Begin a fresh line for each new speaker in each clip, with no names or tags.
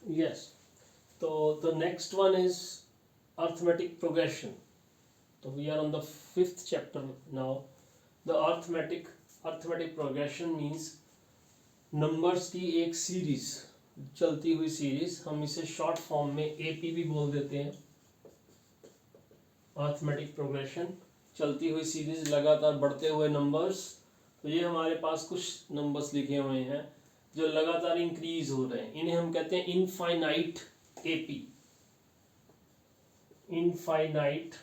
Yes. So the next one is arithmetic progression. So we are on the fifth chapter now. The arithmetic progression means numbers की एक series, चलती हुई series, हम इसे short form में AP भी बोल देते हैं। अरिथमेटिक प्रोग्रेशन, चलती हुई सीरीज, लगातार बढ़ते हुए नंबर्स। तो ये हमारे पास कुछ नंबर्स लिखे हुए हैं जो लगातार इंक्रीज हो रहे हैं, इन्हें हम कहते हैं इनफाइनाइट एपी। Infinite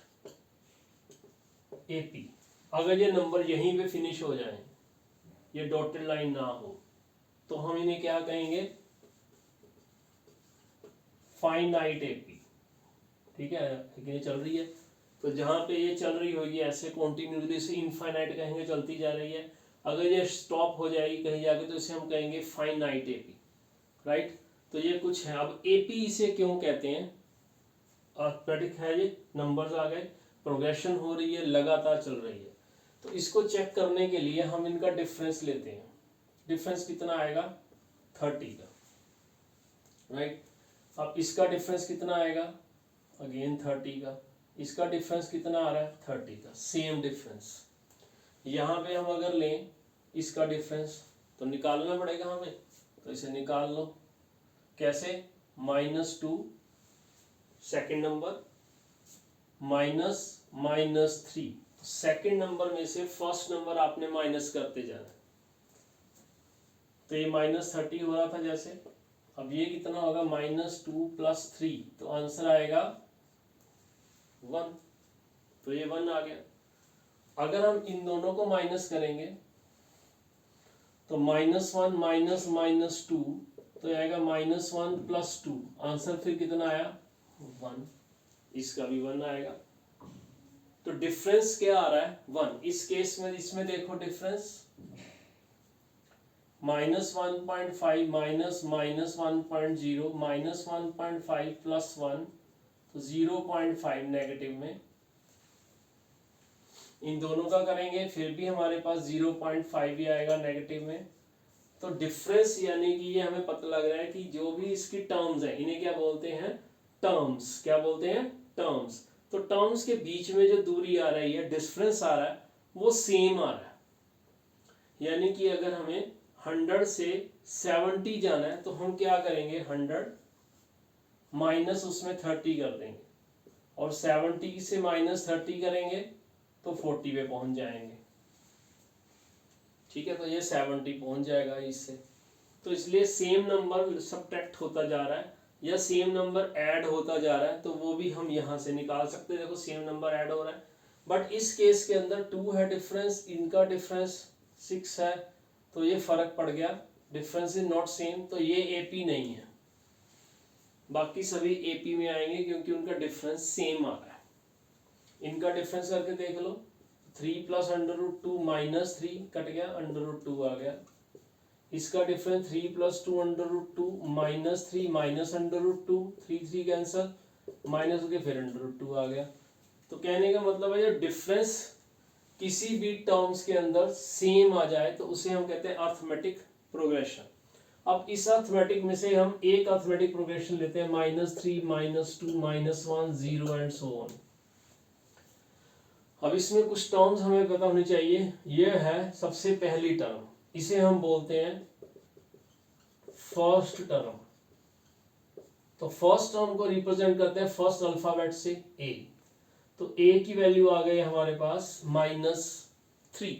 AP. अगर ये नंबर यहीं पे फिनिश हो जाए, ये डॉटेड लाइन ना हो, तो हम इन्हें क्या कहेंगे? Finite AP. ठीक है, लेकिन ये चल रही है, तो जहां पे ये चल रही होगी ऐसे कॉन्टिन्यूसली, इसे इनफाइनाइट कहेंगे, चलती जा रही है। अगर ये स्टॉप हो जाएगी कहीं जाके, तो इसे हम कहेंगे फाइनाइट एपी। राइट, तो ये कुछ है। अब एपी इसे क्यों कहते हैं? अरिथमेटिक है, ये नंबर्स आ गए, प्रोग्रेशन हो रही है, लगातार चल रही है। तो इसको चेक करने के लिए हम इनका डिफरेंस लेते हैं। डिफरेंस कितना आएगा? 30 का। राइट, अब इसका डिफरेंस कितना आएगा? अगेन 30 का। इसका डिफरेंस कितना आ रहा है? 30 का। Same difference. यहाँ पे हम अगर लें इसका डिफरेंस, तो निकालना पड़ेगा हमें, तो इसे निकाल लो। कैसे? -2 second number minus -3। Second number में से फर्स्ट नंबर आपने माइनस करते जाना है। तो ये -30 हो रहा था जैसे, अब ये कितना होगा? -2 + 3, तो आंसर आएगा 1। तो ये 1 आ गया। अगर हम इन दोनों को माइनस करेंगे, तो -1 माइनस -2, तो आएगा -1 + 2, आंसर फिर कितना आया? 1। इसका भी 1 आएगा। तो डिफरेंस क्या आ रहा है? 1। इस केस में इसमें देखो डिफरेंस, -1.5 माइनस -1.0 -1.5 + 1, तो 0.5 नेगेटिव में। इन दोनों का करेंगे फिर भी हमारे पास 0.5 ही आएगा नेगेटिव में। तो डिफरेंस यानी कि ये हमें पता लग रहा है कि जो भी इसकी टर्म्स हैं, इन्हें क्या बोलते हैं? टर्म्स। क्या बोलते हैं? टर्म्स। तो टर्म्स के बीच में जो दूरी आ रही है, डिफरेंस आ रहा है, वो सेम आ रहा है। यानी कि अगर हमें 100 से 70 जाना है, तो हम क्या करेंगे? 100 माइनस उसमें 30 कर देंगे, और 70 से -30 करेंगे तो 40 पे पहुंच जाएंगे। ठीक है, तो ये 70 पहुंच जाएगा इससे। तो इसलिए सेम नंबर सब्ट्रैक्ट होता जा रहा है या सेम नंबर ऐड होता जा रहा है, तो वो भी हम यहाँ से निकाल सकते हैं। देखो सेम नंबर ऐड हो रहा है, बट इस केस के अंदर 2 है डिफरेंस, इनका डिफरेंस 6 है, तो ये फर्क पड़ गया। डिफरेंस इज नॉट सेम, तो ये एपी नहीं है। बाकी सभी एपी में आएंगे क्योंकि उनका डिफरेंस सेम आ रहा है। इनका डिफरेंस करके देख लो, 3 + √2 -3 कट गया, √2 आ गया। इसका डिफरेंस 3 + 2 √2 -3 -√2, 3 3 कैंसल, माइनस होके फिर √2 आ गया। तो कहने का मतलब है, जो डिफरेंस किसी भी टर्म्स के अंदर सेम आ जाए, तो उसे हम कहते हैं अरिथमेटिक प्रोग्रेशन। अब इस अरिथमेटिक में से हम एक अरिथमेटिक प्रोग्रेशन लेते हैं, -3 -2 -1 0 एंड सो ऑन। अब इसमें कुछ टर्म्स हमें पता होनी चाहिए। यह है सबसे पहली टर्म, इसे हम बोलते हैं फर्स्ट टर्म। तो फर्स्ट टर्म को रिप्रेजेंट करते हैं फर्स्ट अल्फाबेट से ए। तो ए की वैल्यू आ गई हमारे पास -3।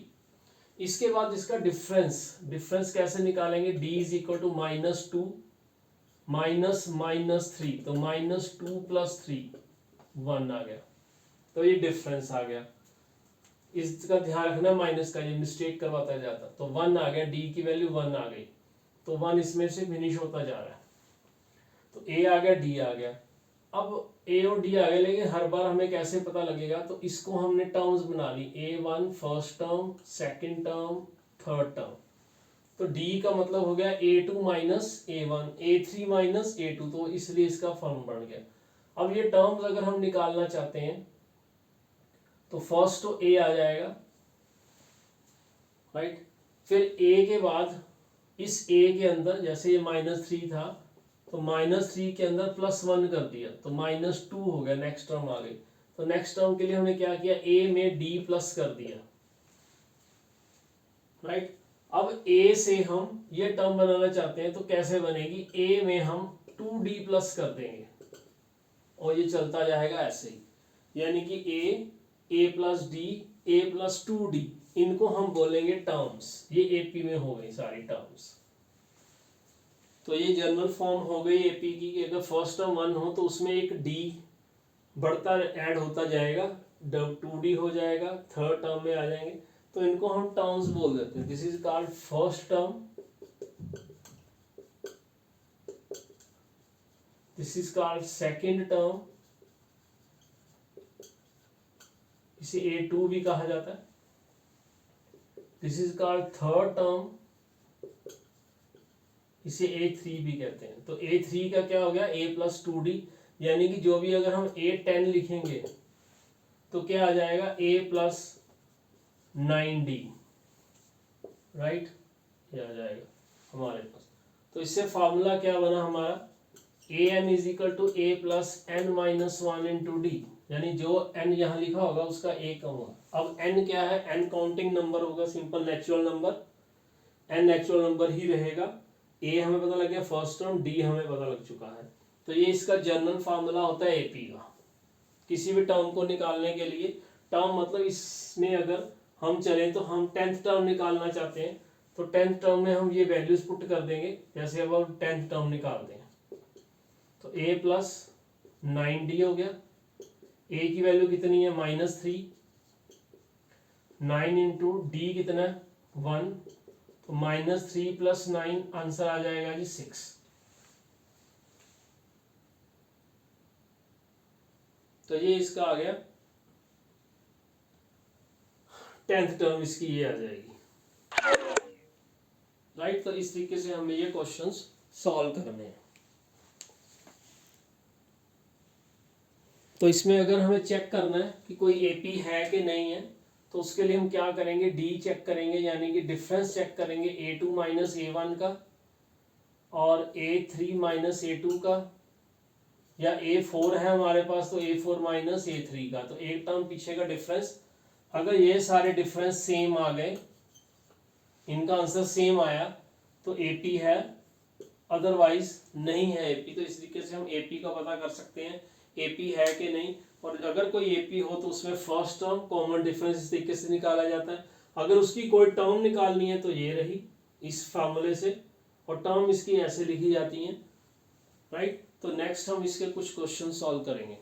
इसके बाद इसका डिफरेंस कैसे निकालेंगे? d = -2 -3, तो -2 + 3 1 आ गया। तो ये डिफरेंस आ गया, इसका ध्यान रखना, माइनस का ये मिस्टेक करवाता जाता। तो 1 आ गया, डी की वैल्यू 1 आ गई, तो 1 इसमें से फिनिश होता जा रहा है। तो ए आ गया, डी आ गया। अब ए और डी आ गए, लेकिन हर बार हमें कैसे पता लगेगा? तो इसको हमने टर्म्स बना ली, A1 first term, second term, third term. तो D का मतलब हो गया A2 - A1, A3 - A2, तो इसलिए इसका फॉर्म बन गया। अब ये टर्म्स अगर हम निकालना चाहते हैं, तो फर्स्ट तो A आ जाएगा, राइट। फिर A के बाद इस A के अंदर, जैसे ये -3 था, तो -3 के अंदर +1 कर दिया तो -2 हो गया, नेक्स्ट टर्म आ गई। तो नेक्स्ट टर्म के लिए हमने क्या किया, a में d प्लस कर दिया, राइट। अब a से हम ये टर्म बनाना चाहते हैं तो कैसे बनेगी, a में हम 2d प्लस कर देंगे और ये चलता जाएगा ऐसे ही, यानी कि a plus d, a plus 2d, इनको हम बोलेंगे टर्म्स। ये AP में हो गई सारी टर्म्स। तो ये जनरल फॉर्म हो गई AP की कि अगर फर्स्ट टर्म 1 हो तो उसमें एक d बढ़ता ऐड होता जाएगा, 2d हो जाएगा, थर्ड टर्म में आ जाएंगे, तो इनको हम टर्म्स बोल देते हैं। This is called first term, this is called second term, इसे A2 भी कहा जाता है, this is called third term, इसे A3 भी कहते हैं। तो A3 का क्या हो गया, A प्लस 2d, यानी कि जो भी अगर हम A10 लिखेंगे तो क्या आ जाएगा, A प्लस 9d, राइट, ये आ जाएगा हमारे पास। तो इससे फॉर्मूला क्या बना हमारा, an is equal to a plus n minus 1 into D, यानी जो n यहाँ लिखा होगा उसका a कम होगा। अब n क्या है, n काउंटिंग नंबर होगा, simple natural number, n natural number ही रहेगा। a हमें पता लग गया फर्स्ट टर्म, d हमें पता लग चुका है। तो ये इसका जनरल फार्मूला होता है AP का, किसी भी टर्म को निकालने के लिए। टर्म मतलब इसमें अगर हम चलें तो हम 10th टर्म निकालना चाहते हैं तो 10th टर्म में हम ये वैल्यूज पुट कर देंगे, जैसे अब हम 10th टर्म निकालते हैं तो a प्लस 9d हो गया, a की वैल्यू कितनी है -3, 9 इंटू डी कितना है 1, तो -3 प्लस 9 आंसर आ जाएगा जी 6। तो ये इसका आ गया 10th टर्म, इसकी ये आ जाएगी, राइट। तो इस तरीके से हमें ये क्वेश्चंस सॉल्व करने हैं। तो इसमें अगर हमें चेक करना है कि कोई AP है कि नहीं है तो उसके लिए हम क्या करेंगे, D चेक करेंगे, यानी कि डिफरेंस चेक करेंगे A2 माइनस A1 का और A3 माइनस A2 का, या A4 है हमारे पास तो A4 माइनस A3 का। तो एक टर्म पीछे का डिफरेंस, अगर ये सारे डिफरेंस सेम आ गए, इनका आंसर सेम आया तो AP है, अदरवाइज नहीं है AP। तो इस तरीके से हम AP का पता कर सकते हैं AP है कि नहीं। और अगर कोई AP हो तो उसमें फर्स्ट टर्म कॉमन डिफरेंस इस तरीके से निकाला जाता है। अगर उसकी कोई टर्म निकालनी है तो ये रही इस फार्मूले से, और टर्म इसकी ऐसे लिखी जाती है, राइट। तो नेक्स्ट हम इसके कुछ क्वेश्चन सॉल्व करेंगे।